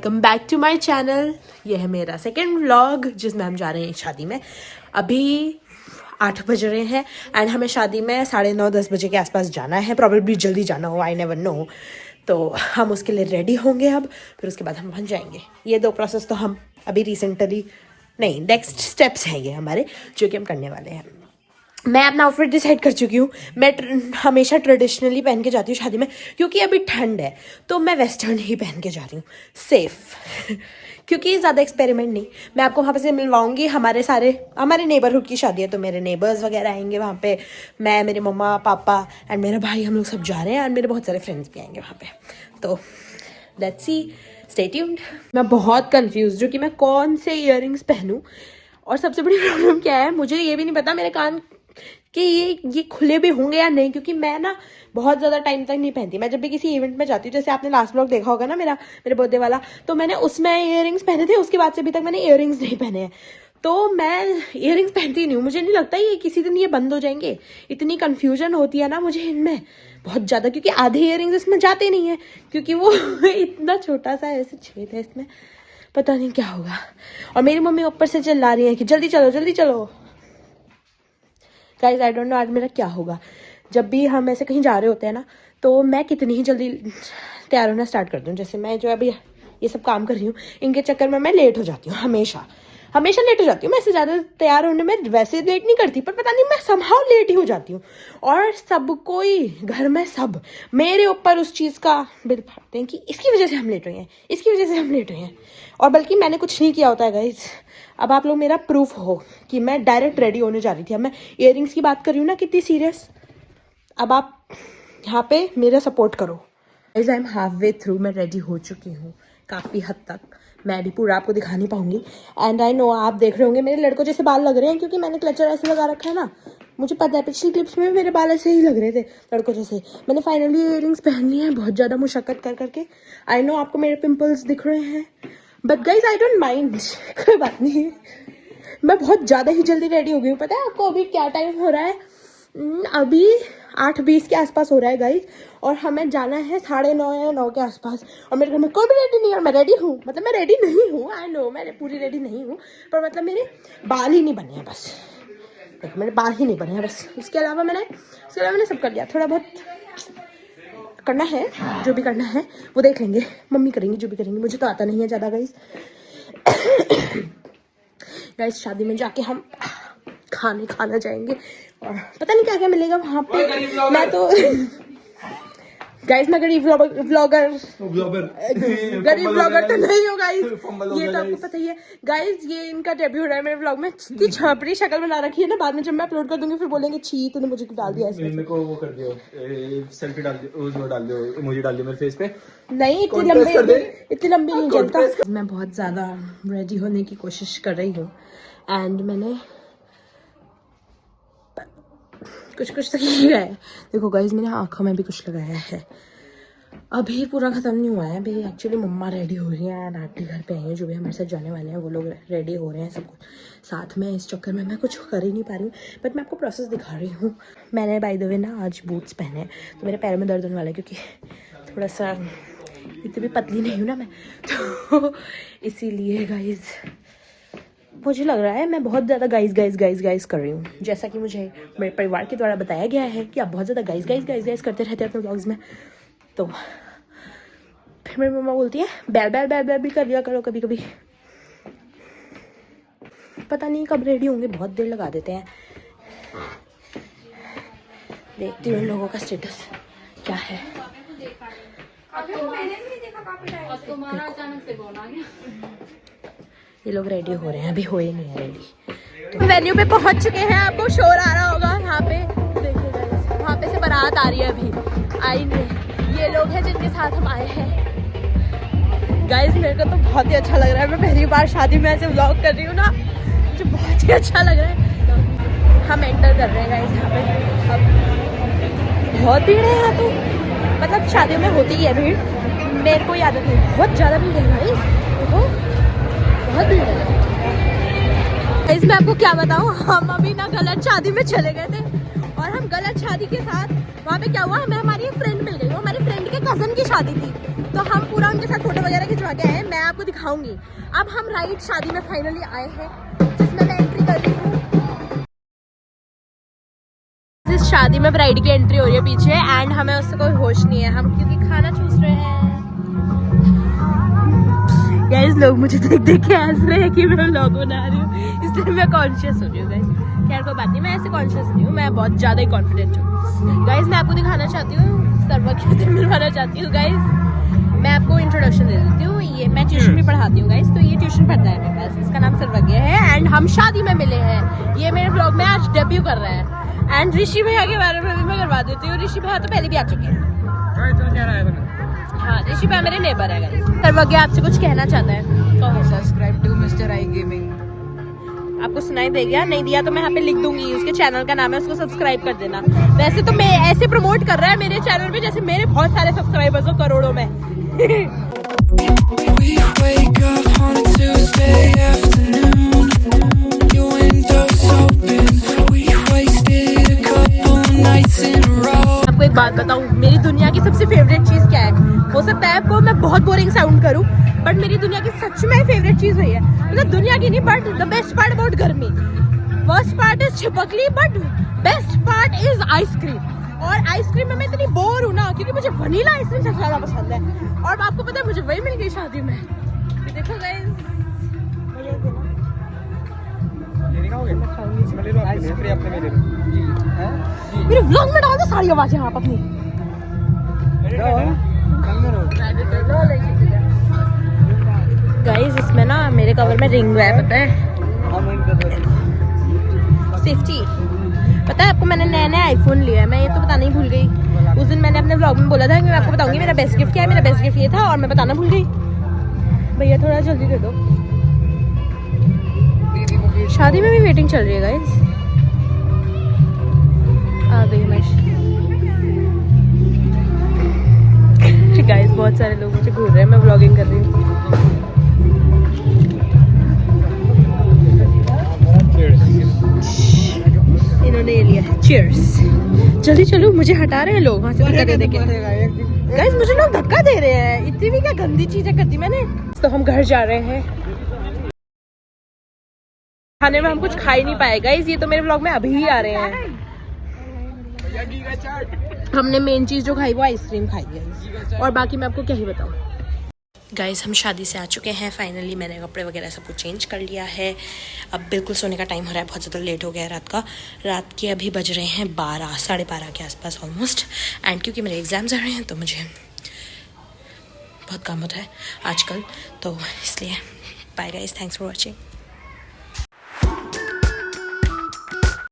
Welcome back to my channel. ये है मेरा सेकंड व्लॉग जिसमें हम जा रहे हैं शादी में। अभी 8 बज रहे हैं एंड हमें शादी में 9:30-10 बजे के आसपास जाना है। प्रॉब्लली जल्दी जाना हो, आई नेवर नो। तो हम उसके लिए रेडी होंगे अब, फिर उसके बाद हम वहाँ जाएंगे। ये 2 प्रोसेस तो हम अभी रिसेंटली नहीं, नेक्स्ट स्टेप्स हैं ये हमारे जो कि हम करने वाले हैं। मैं अपना आउटफिट डिसाइड कर चुकी हूँ। मैं हमेशा ट्रेडिशनली पहन के जाती हूँ शादी में, क्योंकि अभी ठंड है तो मैं वेस्टर्न ही पहन के जा रही हूँ, सेफ क्योंकि ज़्यादा एक्सपेरिमेंट नहीं। मैं आपको वहाँ पे से मिलवाऊंगी। हमारे नेबरहुड की शादी है तो मेरे नेबर्स वगैरह आएंगे वहाँ पे। मैं, मेरे मम्मा पापा एंड मेरा भाई, हम लोग सब जा रहे हैं एंड मेरे बहुत सारे फ्रेंड्स भी आएंगे वहाँ पे। तो लेट्स सी, स्टे ट्यून्ड। मैं बहुत कंफ्यूज हूँ कि मैं कौन से इयररिंग्स पहनूँ, और सबसे बड़ी प्रॉब्लम क्या है, मुझे ये भी नहीं पता मेरे कान कि ये खुले भी होंगे या नहीं, क्योंकि मैं ना बहुत ज़्यादा टाइम तक नहीं पहनती। मैं जब भी किसी इवेंट में जाती हूँ, जैसे आपने लास्ट व्लॉग देखा होगा ना मेरे बर्थडे वाला, तो मैंने उसमें इयररिंग्स पहने थे। उसके बाद से अभी तक मैंने इयररिंग्स नहीं पहने हैं, तो मैं इयररिंग्स पहनती नहीं हूँ। मुझे नहीं लगता ये किसी दिन ये बंद हो जाएंगे। इतनी कन्फ्यूजन होती है ना मुझे इनमें बहुत ज़्यादा, क्योंकि आधे इयररिंग्स इसमें जाते नहीं है, क्योंकि वो इतना छोटा सा ऐसे छेद है इसमें, पता नहीं क्या होगा। और मेरी मम्मी ऊपर से चिल्ला रही है कि जल्दी चलो जल्दी चलो। गाइज आई डोंट नो आज मेरा क्या होगा। जब भी हम ऐसे कहीं जा रहे होते हैं ना, तो मैं कितनी ही जल्दी तैयार होना स्टार्ट कर दूँ। जैसे मैं जो अभी ये सब काम कर रही हूँ, इनके चक्कर में मैं लेट हो जाती हूँ, हमेशा लेट हो जाती हूँ। मैं इससे ज़्यादा तैयार होने में वैसे लेट नहीं करती, पर पता नहीं मैं समहाउ लेट ही हो जाती हूँ। और सब कोई घर में सब मेरे ऊपर उस चीज़ का बिल फाड़ते हैं कि इसकी वजह से हम लेट हुए हैं, इसकी वजह से हम लेट हुए हैं। और बल्कि मैंने कुछ नहीं किया होता है गाइज। अब आप लोग मेरा प्रूफ हो कि मैं डायरेक्ट रेडी होने जा रही थी। अब मैं इयररिंग्स की बात कर रही हूँ ना, कितनी सीरियस। अब आप यहाँ पे मेरा सपोर्ट करो। Guys I am half way through, मैं रेडी हो चुकी हूँ काफ़ी हद तक। मैं भी पूरा आपको दिखा नहीं पाऊंगी। एंड आई नो आप देख रहे होंगे मेरे लड़कों जैसे बाल लग रहे हैं, क्योंकि मैंने क्लचर ऐसे लगा रखा है ना। मुझे पता है पिछली क्लिप्स में मेरे बाल ऐसे ही लग रहे थे लड़कों जैसे। मैंने फाइनली इयररिंग्स पहन ली हैं बहुत ज़्यादा मुशक्कत कर करके। आई नो आपको मेरे पिंपल्स दिख रहे हैं, but guys I don't mind, कोई बात नहीं। मैं बहुत ज़्यादा ही जल्दी रेडी हो गई हूँ। पता है आपको अभी क्या टाइम हो रहा है? अभी 8:20 के आसपास हो रहा है गाइज, और हमें जाना है 9:30 या 9 के आसपास। और मेरे घर में कोई भी रेडी नहीं है, और मैं रेडी हूँ। मतलब मैं रेडी नहीं हूँ, आई नो मैं पूरी रेडी नहीं हूँ, पर मतलब मेरे बाल ही नहीं बने हैं बस। देखो मेरे बाल ही नहीं बने हैं बस, उसके अलावा मैंने सब कर लिया। थोड़ा बहुत करना है, जो भी करना है वो देख लेंगे, मम्मी करेंगी जो भी करेंगी। मुझे तो आता नहीं है ज़्यादा गाइज। गाइज शादी में जाके हम खाना जाएंगे और पता नहीं क्या क्या मिलेगा वहाँ पे। मैं तो गाइज मैं गरीब व्लॉगर तो नहीं हो गाइज, ये तो आपको पता ही है। गाइज ये इनका डेब्यू हो रहा है मेरे व्लॉग में। इतनी छपरी शक्ल बना रखी है ना, बाद में जब मैं अपलोड कर दूंगी फिर बोलेंगे छी तूने मुझे क्यों डाल दिया इसमें। मेरे को वो कर दियो, सेल्फी डाल दियो, वो डाल दियो, इमोजी डाल दियो मेरे फेस पे। नहीं इतनी लंबी नहीं चलता। मैं बहुत ज्यादा रेडी होने की कोशिश कर रही हूँ एंड मैंने कुछ तो किया है। देखो गाइज मैंने आँखों में भी कुछ लगाया है, अभी पूरा खत्म नहीं हुआ है। अभी एक्चुअली मम्मा रेडी हो रही हैं, आंटी घर पे आई हैं, जो भी हमारे साथ जाने वाले हैं वो लोग रेडी हो रहे हैं सब कुछ साथ में। इस चक्कर में मैं कुछ कर ही नहीं पा रही हूँ, बट मैं आपको प्रोसेस दिखा रही हूँ। मैंने बाय द वे ना आज बूट्स पहने हैं, तो मेरे पैर में दर्द होने वाला है, क्योंकि थोड़ा सा इतनी भी पतली नहीं हूँ ना मैं, तो इसीलिए गाइज मुझे लग रहा है मैं बहुत ज़्यादा गाइज कर रही हूँ। जैसा कि मुझे मेरे परिवार के द्वारा बताया गया है कि आप बहुत ज़्यादा गाइज करते रहते हैं अपने व्लॉग्स में। तो फिर मेरी मम्मा बोलती है बैल भी कर लिया करो कभी कभी। पता नहीं कब रेडी होंगे, बहुत देर लगा देते हैं। देखती हूँ इन लोगों का स्टेटस क्या है। ये लोग रेडी हो रहे हैं, अभी हुए नहीं है रेडी। तो वेन्यू पे पहुंच चुके हैं, आपको शोर आ रहा होगा यहाँ पे, देखिएगा वहाँ पे से बारात आ रही है, अभी आई नहीं। ये लोग हैं जिनके साथ हम आए हैं। गाइस मेरे को तो बहुत ही अच्छा लग रहा है। मैं पहली बार शादी में ऐसे व्लॉग कर रही हूँ ना, मुझे बहुत ही अच्छा लग रहा है। हम एंटर कर रहे हैं गाइस यहाँ पे। अब बहुत भीड़ है यहाँ तो, मतलब शादियों में होती ही है भीड़, मेरे को आदत नहीं, बहुत ज़्यादा भीड़ है गाइस, देखो बहुत भीड़ है। गाइस मैं आपको क्या बताऊँ, हम अभी ना गलत शादी में चले गए थे, और हम गलत शादी के साथ वहाँ पे क्या हुआ, हमें हमारी एक फ्रेंड मिल गई। वो हमारी फ्रेंड के कजन की शादी थी, तो हम पूरा उनके साथ फोटो वगैरह खिंचवा के आए, मैं आपको दिखाऊंगी। अब हम राइट शादी में फाइनली आए हैं, जिसमें मैं एंट्री कर रही हूँ। इस शादी में ब्राइड की एंट्री हो रही है पीछे, एंड हमें उससे कोई होश नहीं है, हम क्योंकि खाना चूस रहे हैं। गाइस लोग मुझे देख देख के हंस रहे हैं कि मैं व्लॉग बना रही हूँ, इसलिए मैं कॉन्शियस हो रही हूँ गाइस। खैर कोई बात नहीं, मैं ऐसे कॉन्शियस नहीं हूँ, मैं बहुत ज़्यादा ही कॉन्फिडेंट हूँ। गाइस मैं आपको दिखाना चाहती हूँ, सर्वज्ञ से मिलवाना चाहती हूँ। गाइस मैं आपको इंट्रोडक्शन दे देती हूँ, ये मैं ट्यूशन भी पढ़ाती हूँ गाइस, तो ये ट्यूशन पढ़ता है मेरे पास, इसका नाम सर्वज्ञ है, एंड हम शादी में मिले हैं। ये मेरे व्लॉग में आज डेब्यू कर रहा है। एंड ऋषि भैया के बारे में भी मैं करवा देती हूँ, ऋषि भैया तो पहले भी आ चुके हैं। हाँ ऋषि भैया मेरे नेबर है गाइस। सर्वज्ञ आपसे कुछ कहना चाहता है, subscribe to Mr I gaming. आपको सुनाई दे गया? नहीं दिया तो मैं यहाँ पे लिख दूंगी, उसके चैनल का नाम है, उसको सब्सक्राइब कर देना। वैसे तो मैं ऐसे प्रमोट कर रहा है मेरे चैनल पे जैसे मेरे बहुत सारे सब्सक्राइबर्स हो, करोड़ों में। आपको एक बात बताऊं, मेरी दुनिया की सबसे फेवरेट चीज क्या है? हो सकता है आपको मैं बहुत बोरिंग साउंड करूं, बट मेरी दुनिया की सच में फेवरेट चीज वही है। मतलब दुनिया की नहीं, but the best part about गर्मी, वर्स्ट पार्ट इज छिपकली, but best part is ice cream. और आइसक्रीम में मैं इतनी बोर हूँ ना, क्योंकि मुझे वनीला आइसक्रीम सबसे ज्यादा पसंद है, और आपको पता है मुझे वही मिल गई शादी में। देखो गाइस, मेरे व्लॉग में डाल दो सारी आवाजें आप अपनी। गाइस इसमें ना मेरे कवर में रिंग है, पता है, सेफ्टी। पता है आपको, मैंने नया नया आईफोन लिया है, मैं ये तो बताना ही भूल गई। उस दिन मैंने अपने व्लॉग में बोला था कि मैं आपको बताऊंगी मेरा बेस्ट गिफ्ट क्या है, मेरा बेस्ट गिफ्ट ये था, और मैं बताना भूल गई। भैया थोड़ा जल्दी दे दो, शादी में भी वेटिंग चल रही है गाइस। आ गई मैं गाइस, बहुत सारे लोग मुझे घूर रहे हैं, मैं व्लॉगिंग कर रही हूँ। इन्होंने ये लिया, चीयर्स। जल्दी चलो, मुझे हटा रहे हैं लोग वहाँ से धक्का दे देके। गाइस मुझे लोग धक्का दे रहे हैं, इतनी भी क्या गंदी चीजें कर दी मैंने। तो हम घर जा रहे हैं, खाने में हम कुछ खा ही नहीं पाए गाइस, ये तो मेरे व्लॉग में अभी ही आ रहे हैं। हमने मेन चीज जो खाई वो आइसक्रीम खाई है, और बाकी मैं आपको क्या ही बताऊं। गाइस हम शादी से आ चुके हैं फाइनली, मैंने कपड़े वगैरह सब कुछ चेंज कर लिया है। अब बिल्कुल सोने का टाइम हो रहा है, बहुत ज़्यादा लेट हो गया है रात का। रात के अभी बज रहे हैं 12, 12:30 के आसपास ऑलमोस्ट। एंड क्योंकि मेरे एग्ज़ाम्स आ रहे हैं तो मुझे बहुत काम होता है आजकल, तो इसलिए bye guys, thanks for watching.